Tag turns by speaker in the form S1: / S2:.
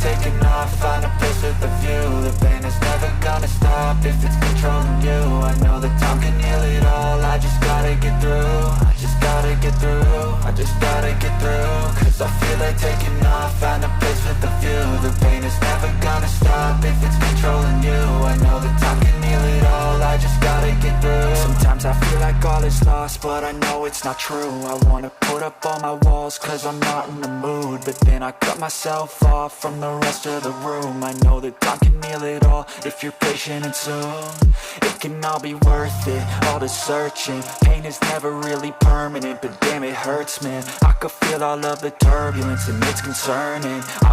S1: taking off, find a place with a view. The pain is never gonna stop if it's controlling you. I know that time can heal it all, I just gotta get through. I just gotta get through, I just gotta get through. Cause I feel like taking off, find a place with a view. The pain is never gonna stop if it's controlling you. I know that time can heal it all, I just gotta get through. Sometimes I feel like all is lost, but I know it's not true. I wanna put up all my walls cause I'm not in the mood, but then I cut myself off from the rest of the room. I know that time can heal it all if you're patient and soon. It can all be worth it, all the searching. Pain is never really permanent, but damn it hurts, man. I could feel all of the turbulence and it's concerning. I've been